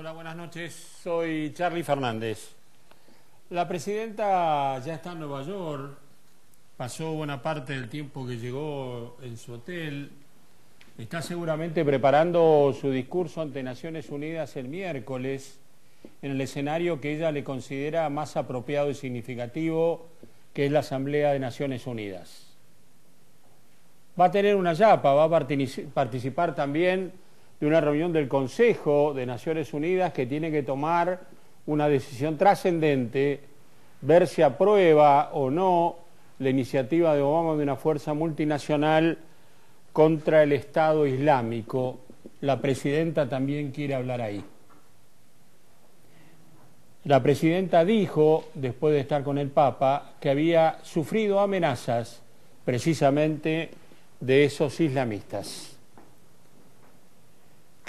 Hola, buenas noches. Soy Charly Fernández. La presidenta ya está en Nueva York, pasó buena parte del tiempo que llegó en su hotel, está seguramente preparando su discurso ante Naciones Unidas el miércoles, en el escenario que ella le considera más apropiado y significativo, que es la Asamblea de Naciones Unidas. Va a tener una yapa, va a participar también de una reunión del Consejo de Naciones Unidas que tiene que tomar una decisión trascendente, ver si aprueba o no la iniciativa de Obama de una fuerza multinacional contra el Estado Islámico. La presidenta también quiere hablar ahí. La presidenta dijo, después de estar con el Papa, que había sufrido amenazas precisamente de esos islamistas.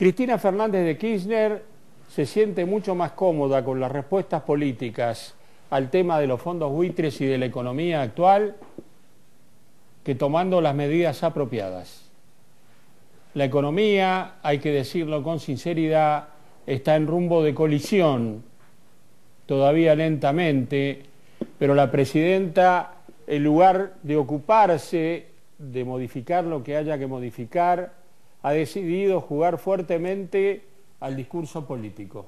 Cristina Fernández de Kirchner se siente mucho más cómoda con las respuestas políticas al tema de los fondos buitres y de la economía actual que tomando las medidas apropiadas. La economía, hay que decirlo con sinceridad, está en rumbo de colisión, todavía lentamente, pero la presidenta, en lugar de ocuparse de modificar lo que haya que modificar, ha decidido jugar fuertemente al discurso político.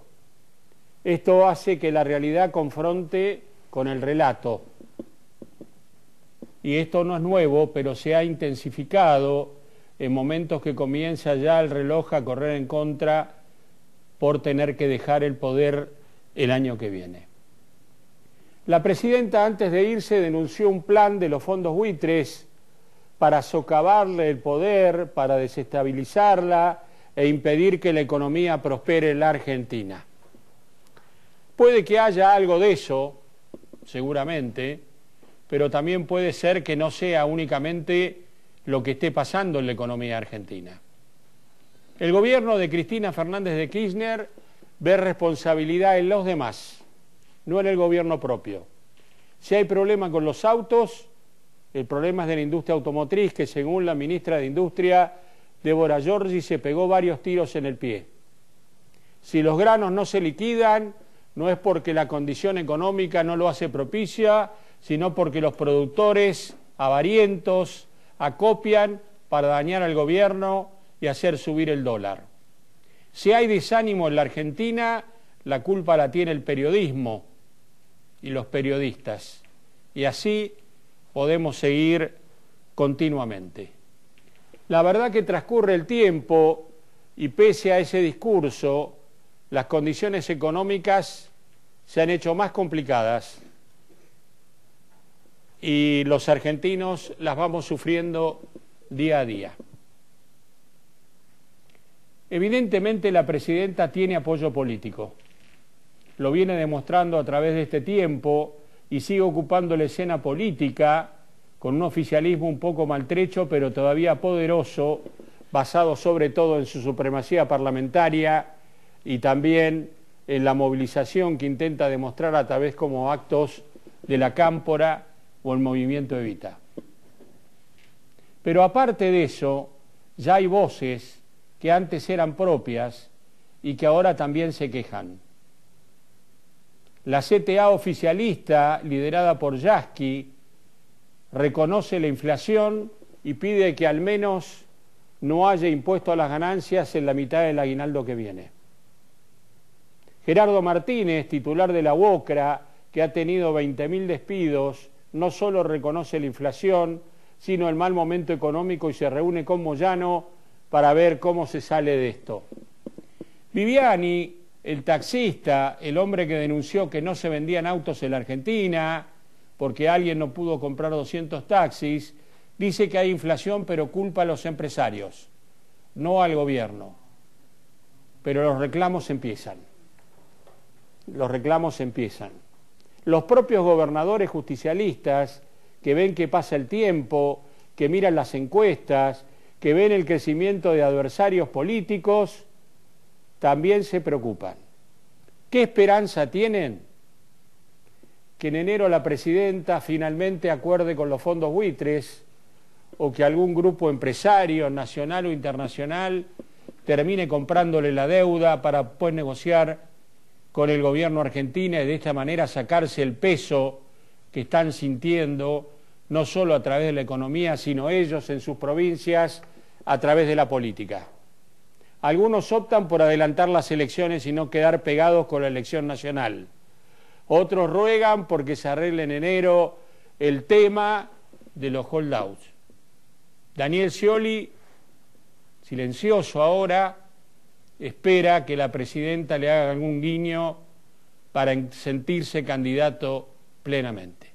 Esto hace que la realidad confronte con el relato. Y esto no es nuevo, pero se ha intensificado en momentos que comienza ya el reloj a correr en contra por tener que dejar el poder el año que viene. La presidenta, antes de irse, denunció un plan de los fondos buitres para socavarle el poder, para desestabilizarla e impedir que la economía prospere en la Argentina. Puede que haya algo de eso, seguramente, pero también puede ser que no sea únicamente lo que esté pasando en la economía argentina. El gobierno de Cristina Fernández de Kirchner ve responsabilidad en los demás, no en el gobierno propio. Si hay problema con los autos, el problema es de la industria automotriz, que según la ministra de Industria, Débora Giorgi, se pegó varios tiros en el pie. Si los granos no se liquidan, no es porque la condición económica no lo hace propicia, sino porque los productores avarientos acopian para dañar al gobierno y hacer subir el dólar. Si hay desánimo en la Argentina, la culpa la tiene el periodismo y los periodistas. Y así podemos seguir continuamente. La verdad que transcurre el tiempo y pese a ese discurso, las condiciones económicas se han hecho más complicadas y los argentinos las vamos sufriendo día a día. Evidentemente la presidenta tiene apoyo político, lo viene demostrando a través de este tiempo y sigue ocupando la escena política con un oficialismo un poco maltrecho, pero todavía poderoso, basado sobre todo en su supremacía parlamentaria y también en la movilización que intenta demostrar a través como actos de la Cámpora o el movimiento Evita. Pero aparte de eso, ya hay voces que antes eran propias y que ahora también se quejan. La CTA oficialista, liderada por Yasky, reconoce la inflación y pide que al menos no haya impuesto a las ganancias en la mitad del aguinaldo que viene. Gerardo Martínez, titular de la UOCRA, que ha tenido 20.000 despidos, no solo reconoce la inflación, sino el mal momento económico y se reúne con Moyano para ver cómo se sale de esto. Viviani, el taxista, el hombre que denunció que no se vendían autos en la Argentina porque alguien no pudo comprar 200 taxis, dice que hay inflación pero culpa a los empresarios, no al gobierno. Pero los reclamos empiezan. Los reclamos empiezan. Los propios gobernadores justicialistas que ven que pasa el tiempo, que miran las encuestas, que ven el crecimiento de adversarios políticos, también se preocupan. ¿Qué esperanza tienen? Que en enero la presidenta finalmente acuerde con los fondos buitres o que algún grupo empresario nacional o internacional termine comprándole la deuda para después negociar con el gobierno argentino y de esta manera sacarse el peso que están sintiendo, no solo a través de la economía, sino ellos en sus provincias, a través de la política. Algunos optan por adelantar las elecciones y no quedar pegados con la elección nacional. Otros ruegan porque se arregle en enero el tema de los holdouts. Daniel Scioli, silencioso ahora, espera que la presidenta le haga algún guiño para sentirse candidato plenamente.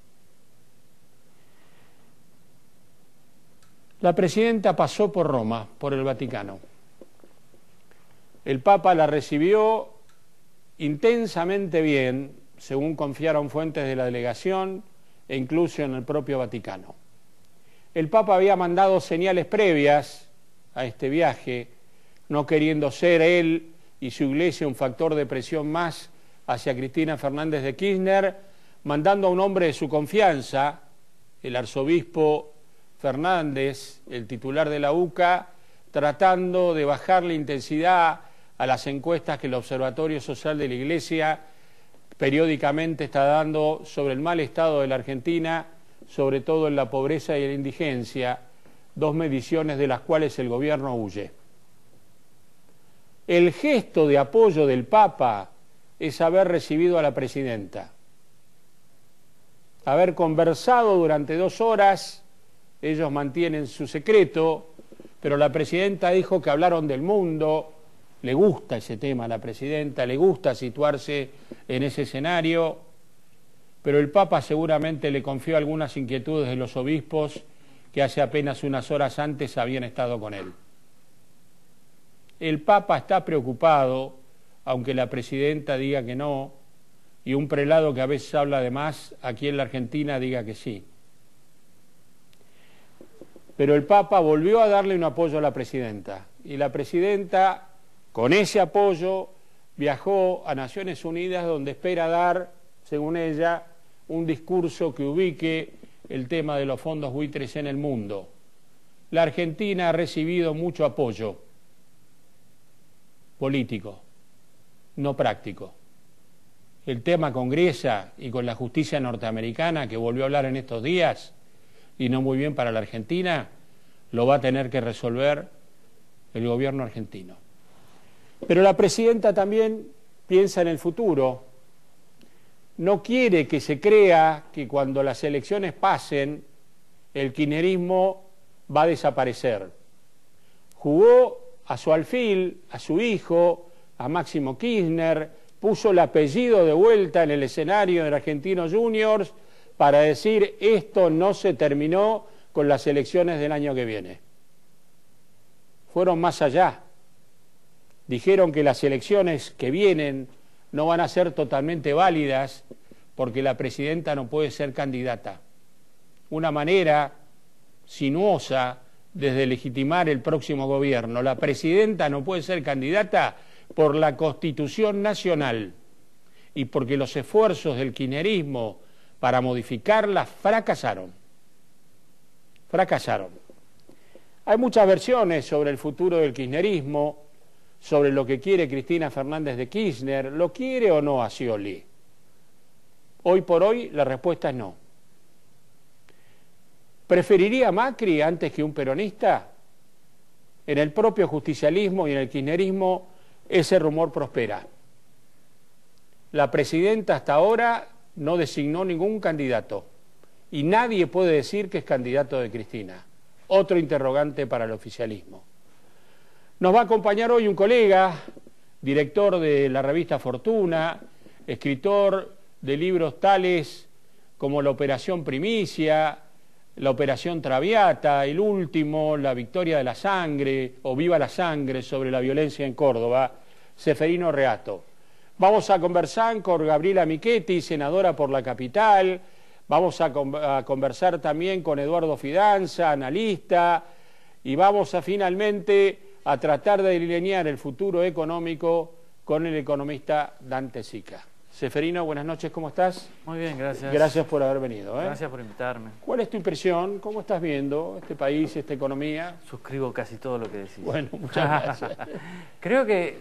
La presidenta pasó por Roma, por el Vaticano. El Papa la recibió intensamente bien, según confiaron fuentes de la delegación e incluso en el propio Vaticano. El Papa había mandado señales previas a este viaje, no queriendo ser él y su iglesia un factor de presión más hacia Cristina Fernández de Kirchner, mandando a un hombre de su confianza, el arzobispo Fernández, el titular de la UCA, tratando de bajar la intensidad a las encuestas que el Observatorio Social de la Iglesia periódicamente está dando sobre el mal estado de la Argentina, sobre todo en la pobreza y la indigencia, dos mediciones de las cuales el gobierno huye. El gesto de apoyo del Papa es haber recibido a la presidenta, haber conversado durante 2 horas. Ellos mantienen su secreto, pero la presidenta dijo que hablaron del mundo. Le gusta ese tema a la presidenta, le gusta situarse en ese escenario, pero el Papa seguramente le confió algunas inquietudes de los obispos que hace apenas unas horas antes habían estado con él. El Papa está preocupado, aunque la presidenta diga que no, y un prelado que a veces habla de más aquí en la Argentina diga que sí. Pero el Papa volvió a darle un apoyo a la presidenta, y la presidenta, con ese apoyo, viajó a Naciones Unidas, donde espera dar, según ella, un discurso que ubique el tema de los fondos buitres en el mundo. La Argentina ha recibido mucho apoyo político, no práctico. El tema con Griesa y con la justicia norteamericana, que volvió a hablar en estos días, y no muy bien para la Argentina, lo va a tener que resolver el gobierno argentino. Pero la presidenta también piensa en el futuro. No quiere que se crea que cuando las elecciones pasen, el kirchnerismo va a desaparecer. Jugó a su alfil, a su hijo, a Máximo Kirchner, puso el apellido de vuelta en el escenario de Argentinos Juniors para decir: esto no se terminó con las elecciones del año que viene. Fueron más allá. Dijeron que las elecciones que vienen no van a ser totalmente válidas porque la presidenta no puede ser candidata. Una manera sinuosa de deslegitimar el próximo gobierno. La presidenta no puede ser candidata por la Constitución Nacional y porque los esfuerzos del kirchnerismo para modificarla fracasaron. Fracasaron. Hay muchas versiones sobre el futuro del kirchnerismo, sobre lo que quiere Cristina Fernández de Kirchner. ¿Lo quiere o no a Scioli? Hoy por hoy la respuesta es no. ¿Preferiría a Macri antes que un peronista? En el propio justicialismo y en el kirchnerismo ese rumor prospera. La presidenta hasta ahora no designó ningún candidato y nadie puede decir que es candidato de Cristina. Otro interrogante para el oficialismo. Nos va a acompañar hoy un colega, director de la revista Fortuna, escritor de libros tales como La Operación Primicia, La Operación Traviata, el último, La Victoria de la Sangre o Viva la Sangre sobre la violencia en Córdoba, Ceferino Reato. Vamos a conversar con Gabriela Michetti, senadora por la capital. Vamos a conversar también con Eduardo Fidanza, analista, y vamos a finalmente a tratar de delinear el futuro económico con el economista Dante Sica. Seferino, buenas noches, ¿cómo estás? Muy bien, gracias. Gracias por haber venido. Gracias por invitarme. ¿Cuál es tu impresión? ¿Cómo estás viendo este país, esta economía? Suscribo casi todo lo que decís. Bueno, muchas gracias. Creo que